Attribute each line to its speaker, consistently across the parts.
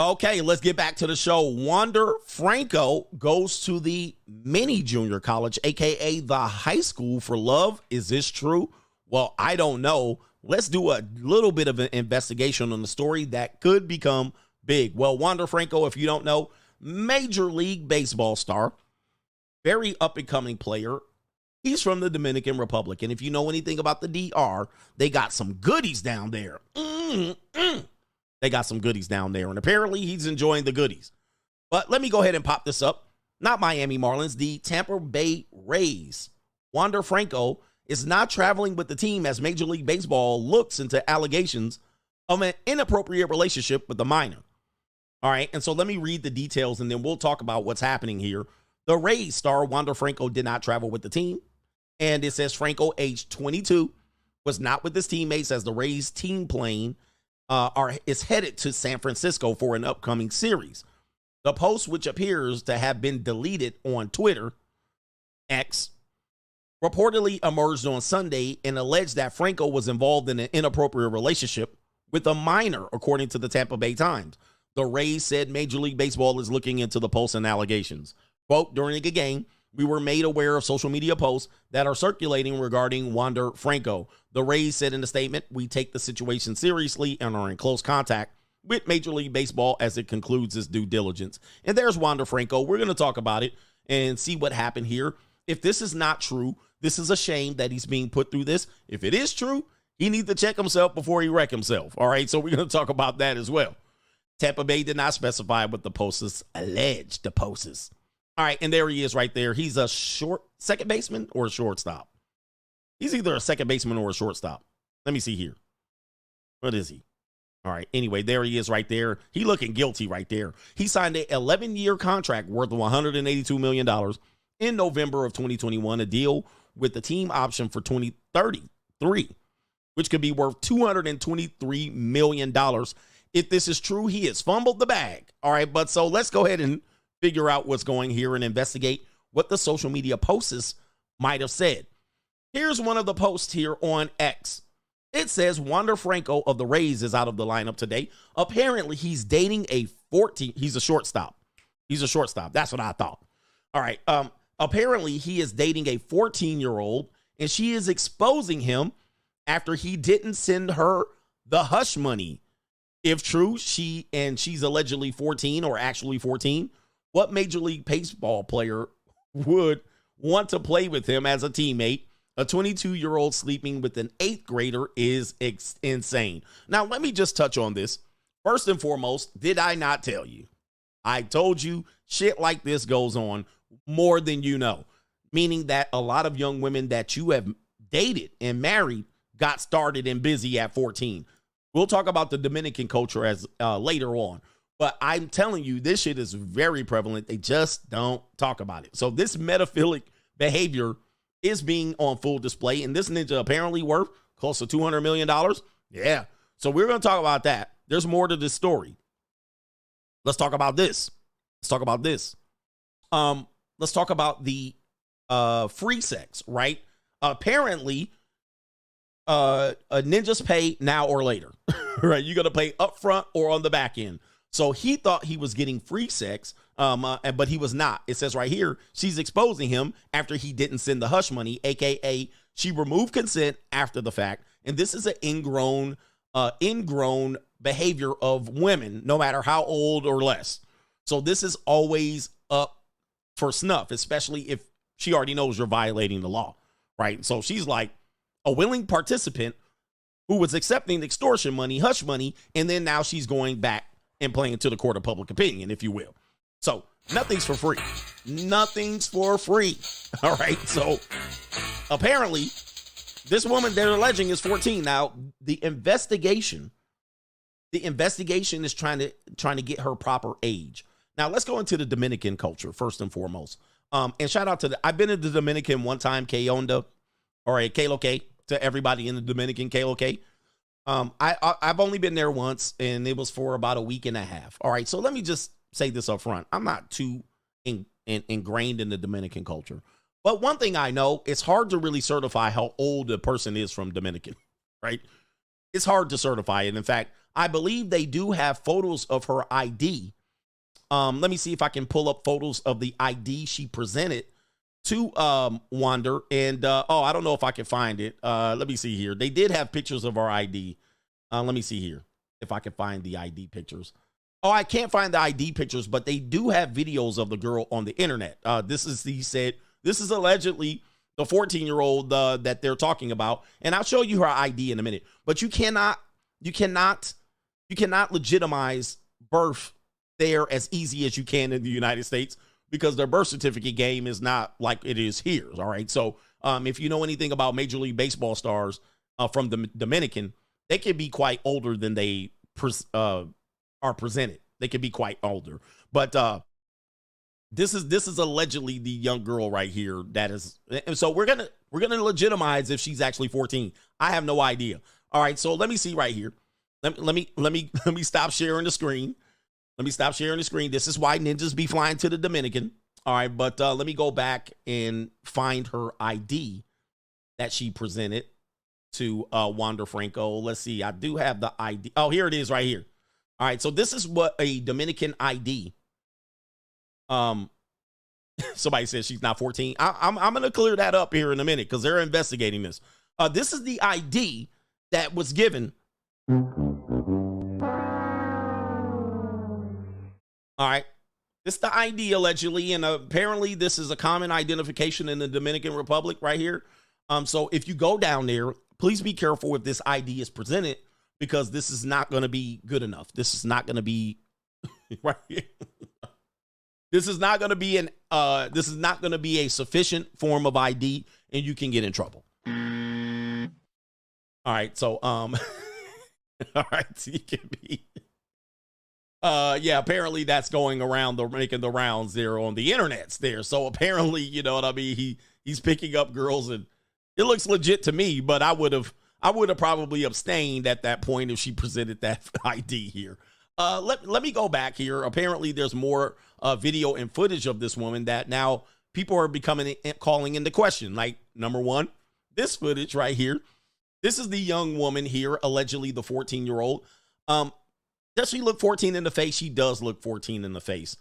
Speaker 1: Okay, let's get back to the show. Wander Franco goes to the mini junior college, aka the high school, for love. Is this true? Well, I don't know. Let's do a little bit of an investigation on the story that could become big. Well, Wander Franco, if you don't know, Major League Baseball star, very up-and-coming player. He's from the Dominican Republic, and if you know anything about the DR, they got some goodies down there. They got some goodies down there, and apparently he's enjoying the goodies. But let me go ahead and pop this up. Not Miami Marlins, the Tampa Bay Rays. Wander Franco is not traveling with the team as Major League Baseball looks into allegations of an inappropriate relationship with a minor. All right, and so let me read the details, and then we'll talk about what's happening here. The Rays star Wander Franco did not travel with the team, and it says Franco, age 22, was not with his teammates as the Rays team plane is headed to San Francisco for an upcoming series. The post, which appears to have been deleted on Twitter, X, reportedly emerged on Sunday and alleged that Franco was involved in an inappropriate relationship with a minor, according to the Tampa Bay Times. The Rays said Major League Baseball is looking into the post and allegations. Quote, during a game, we were made aware of social media posts that are circulating regarding Wander Franco. The Rays said in a statement, we take the situation seriously and are in close contact with Major League Baseball as it concludes its due diligence. And there's Wander Franco. We're going to talk about it and see what happened here. If this is not true, this is a shame that he's being put through this. If it is true, he needs to check himself before he wreck himself. All right, so we're going to talk about that as well. Tampa Bay did not specify what the post is alleged to post is. All right, and there he is right there. He's a second baseman or a shortstop. He's either a second baseman or a shortstop. Let me see here. What is he? All right, anyway, there he is right there. He looking guilty right there. He signed an 11-year contract worth $182 million in November of 2021, a deal with the team option for 2033, which could be worth $223 million. If this is true, he has fumbled the bag. All right, but so let's go ahead and figure out what's going here and investigate what the social media posts might have said. Here's one of the posts here on X. It says Wander Franco of the Rays is out of the lineup today. Apparently, he's dating a 14. He's a shortstop. He's a shortstop. That's what I thought. All right. Apparently, he is dating a 14-year-old, and she is exposing him after he didn't send her the hush money. If true, she's allegedly 14 or actually 14. What Major League Baseball player would want to play with him as a teammate? A 22-year-old sleeping with an 8th grader is insane. Now, let me just touch on this. First and foremost, did I not tell you? I told you shit like this goes on more than you know, meaning that a lot of young women that you have dated and married got started and busy at 14. We'll talk about the Dominican culture as later on. But I'm telling you, this shit is very prevalent. They just don't talk about it. So this medophilic behavior is being on full display. And this ninja apparently worth close to $200 million. Yeah. So we're going to talk about that. There's more to this story. Let's talk about this. Let's talk about this. Let's talk about the free sex, right? Apparently, ninjas pay now or later, right? You're going to pay up front or on the back end. So he thought he was getting free sex, but he was not. It says right here, she's exposing him after he didn't send the hush money, a.k.a. she removed consent after the fact. And this is an ingrown behavior of women, no matter how old or less. So this is always up for snuff, especially if she already knows you're violating the law, right? So she's like a willing participant who was accepting extortion money, hush money, and then now she's going back and playing to the court of public opinion, if you will. So nothing's for free. Nothing's for free. All right. So apparently this woman they're alleging is 14. Now the investigation is trying to get her proper age. Now let's go into the Dominican culture first and foremost. And shout out to I've been in the Dominican one time, que onda, or a que lo que, to everybody in the Dominican, que lo que. I've only been there once, and it was for about a week and a half. All right, so let me just say this up front. I'm not too ingrained in the Dominican culture. But one thing I know, it's hard to really certify how old a person is from Dominican, right? It's hard to certify it. In fact, I believe they do have photos of her ID. Let me see if I can pull up photos of the ID she presented to Wander. And I don't know if I can find it. Let me see here. They did have pictures of our ID. Let me see here if I can find the ID pictures. Oh, I can't find the ID pictures, but they do have videos of the girl on the internet. This is allegedly the 14-year-old that they're talking about, and I'll show you her ID in a minute. But you cannot legitimize birth there as easy as you can in the United States, because their birth certificate game is not like it is here. All right. So if you know anything about Major League Baseball stars from the Dominican, they can be quite older than they are presented. They can be quite older. But this is allegedly the young girl right here that is. And so we're gonna legitimize if she's actually 14. I have no idea. All right. So let me see right here. Let me stop sharing the screen. Let me stop sharing the screen. This is why ninjas be flying to the Dominican. All right, but let me go back and find her ID that she presented to Wander Franco. Let's see. I do have the ID. Oh, here it is right here. All right, so this is what a Dominican ID. Somebody says she's not 14. I'm going to clear that up here in a minute because they're investigating this. This is the ID that was given. All right. This is the ID allegedly, and apparently this is a common identification in the Dominican Republic right here. So if you go down there, please be careful if this ID is presented, because this is not going to be good enough. This is not going to be right here. This is not going to be a sufficient form of ID, and you can get in trouble. All right. So all right, so you can be. Yeah, apparently that's going around, making the rounds there on the internets there. So apparently, you know what I mean? He's picking up girls, and it looks legit to me, but I would have probably abstained at that point if she presented that ID here. Let me go back here. Apparently there's more video and footage of this woman that now people are calling into question. Like, number one, this footage right here. This is the young woman here, allegedly the 14-year-old. Does she look 14 in the face? She does look 14 in the face.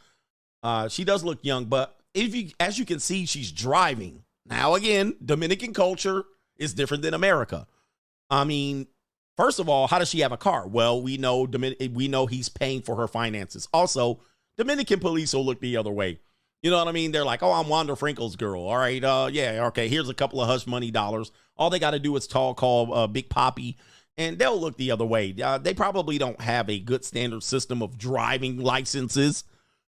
Speaker 1: She does look young, but as you can see, she's driving. Now, again, Dominican culture is different than America. I mean, first of all, how does she have a car? Well, we know he's paying for her finances. Also, Dominican police will look the other way. You know what I mean? They're like, oh, I'm Wander Franco's girl. All right. Yeah. Okay. Here's a couple of hush money dollars. All they got to do is call Big Poppy, and they'll look the other way. They probably don't have a good standard system of driving licenses.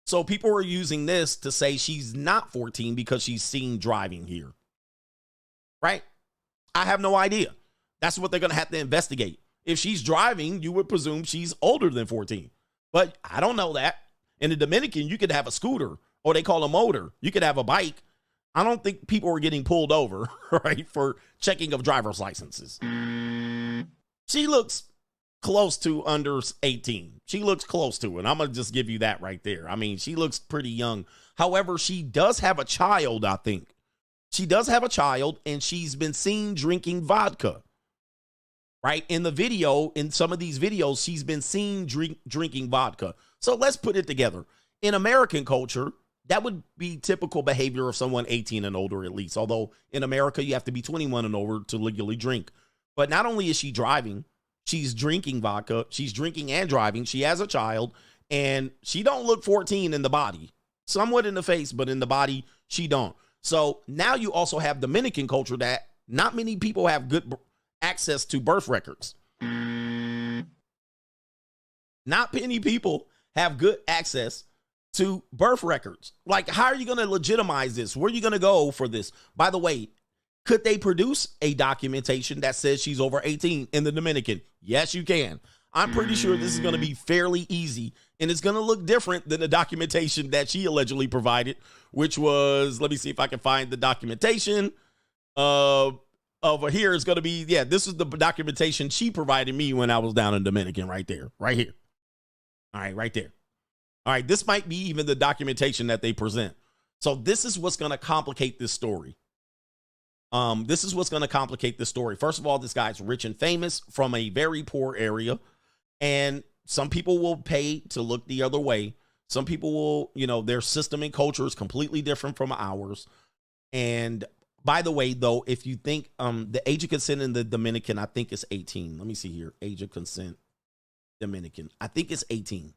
Speaker 1: So people are using this to say she's not 14 because she's seen driving here. Right? I have no idea. That's what they're going to have to investigate. If she's driving, you would presume she's older than 14. But I don't know that. In the Dominican, you could have a scooter, or they call a motor. You could have a bike. I don't think people are getting pulled over, right, for checking of driver's licenses. She looks close to under 18. She looks close to it. I'm going to just give you that right there. I mean, she looks pretty young. However, she does have a child, I think. She does have a child, and she's been seen drinking vodka. Right? In the video, in some of these videos, she's been seen drinking vodka. So let's put it together. In American culture, that would be typical behavior of someone 18 and older, at least. Although in America, you have to be 21 and over to legally drink. But not only is she driving, she's drinking vodka. She's drinking and driving. She has a child, and she don't look 14 in the body. Somewhat in the face, but in the body, she don't. So now you also have Dominican culture that not many people have good access to birth records. Not many people have good access to birth records. Like, how are you going to legitimize this? Where are you going to go for this? By the way, could they produce a documentation that says she's over 18 in the Dominican? Yes, you can. I'm pretty sure this is going to be fairly easy, and it's going to look different than the documentation that she allegedly provided, which was, let me see if I can find the documentation. Over here is going to be, yeah, this is the documentation she provided me when I was down in Dominican right there, right here. All right, right there. All right, this might be even the documentation that they present. So this is what's going to complicate this story. This is what's going to complicate this story. First of all, this guy's rich and famous from a very poor area. And some people will pay to look the other way. Some people will, their system and culture is completely different from ours. And by the way, though, if you think the age of consent in the Dominican, I think it's 18. Let me see here. Age of consent, Dominican. I think it's 18.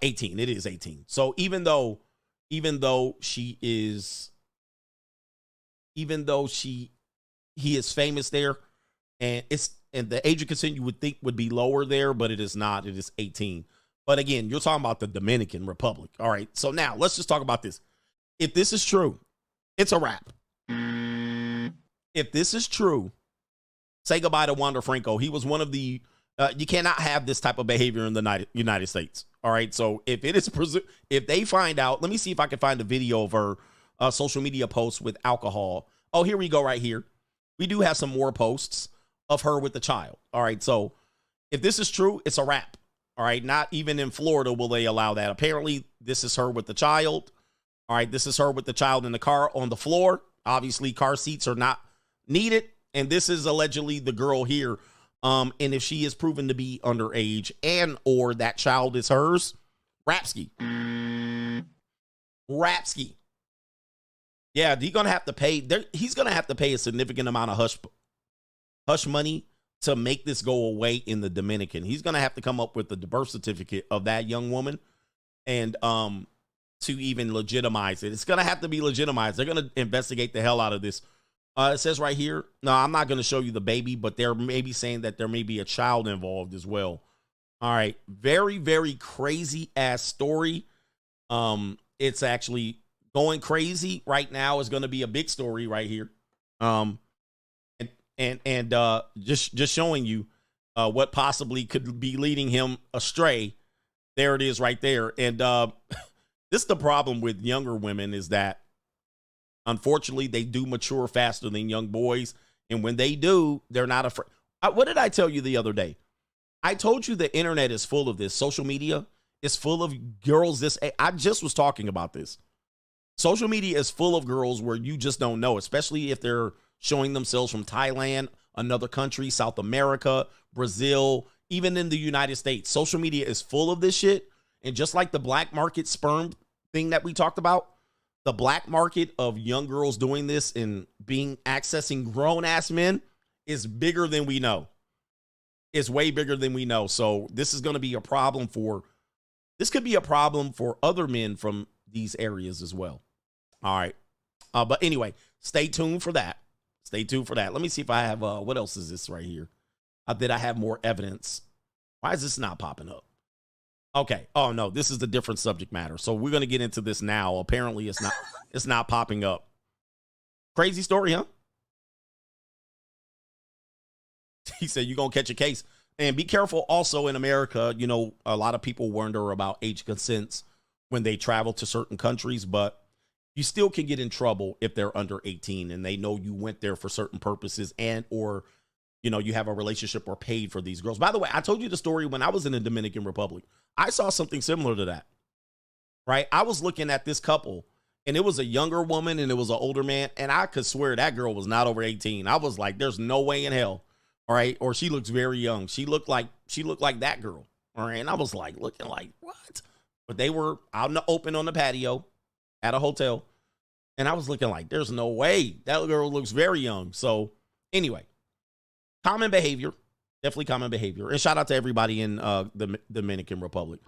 Speaker 1: 18. It is 18. So even though he is famous there, and the age of consent you would think would be lower there, but it is not. It is 18. But again, you're talking about the Dominican Republic. All right. So now let's just talk about this. If this is true, it's a wrap. If this is true, say goodbye to Wander Franco. He was one of the, you cannot have this type of behavior in the United States. All right. So if they find out, let me see if I can find a video of her social media posts with alcohol. Oh, here we go right here. We do have some more posts of her with the child. All right. So if this is true, it's a wrap. All right. Not even in Florida will they allow that. Apparently, this is her with the child. All right. This is her with the child in the car on the floor. Obviously, car seats are not needed. And this is allegedly the girl here. And if she is proven to be underage and or that child is hers, Rapsky. Yeah, he's going to have to pay. He's going to have to pay a significant amount of hush money to make this go away in the Dominican. He's going to have to come up with the birth certificate of that young woman and to even legitimize it. It's going to have to be legitimized. They're going to investigate the hell out of this. It says right here, no, I'm not going to show you the baby, but they're maybe saying that there may be a child involved as well. All right. Very, very crazy ass story. It's actually going crazy right now. Is going to be a big story right here. Just showing you what possibly could be leading him astray. There it is right there. And this is the problem with younger women is that unfortunately they do mature faster than young boys. And when they do, they're not afraid. What did I tell you the other day? I told you the internet is full of this. Social media is full of girls. I just was talking about this. Social media is full of girls where you just don't know, especially if they're showing themselves from Thailand, another country, South America, Brazil, even in the United States. Social media is full of this shit. And just like the black market sperm thing that we talked about, the black market of young girls doing this and accessing grown ass men is bigger than we know. It's way bigger than we know. So this is going to be a problem this could be a problem for other men from these areas as well. All right. But anyway, stay tuned for that. Stay tuned for that. Let me see if I have, what else is this right here? Did I have more evidence? Why is this not popping up? Okay. Oh no, this is the different subject matter. So we're going to get into this now. Apparently it's not popping up. Crazy story, huh? He said, you're going to catch a case. And be careful also in America. A lot of people wonder about age consents when they travel to certain countries, but you still can get in trouble if they're under 18 and they know you went there for certain purposes and or you have a relationship or paid for these girls. By the way, I told you the story when I was in the Dominican Republic. I saw something similar to that, right? I was looking at this couple and it was a younger woman and it was an older man. And I could swear that girl was not over 18. I was like, there's no way in hell. All right. Or she looks very young. She looked like that girl. All right. And I was like, looking like what? But they were out in the open on the patio at a hotel. And I was looking like, there's no way. That girl looks very young. So anyway, common behavior, definitely common behavior. And shout out to everybody in the Dominican Republic.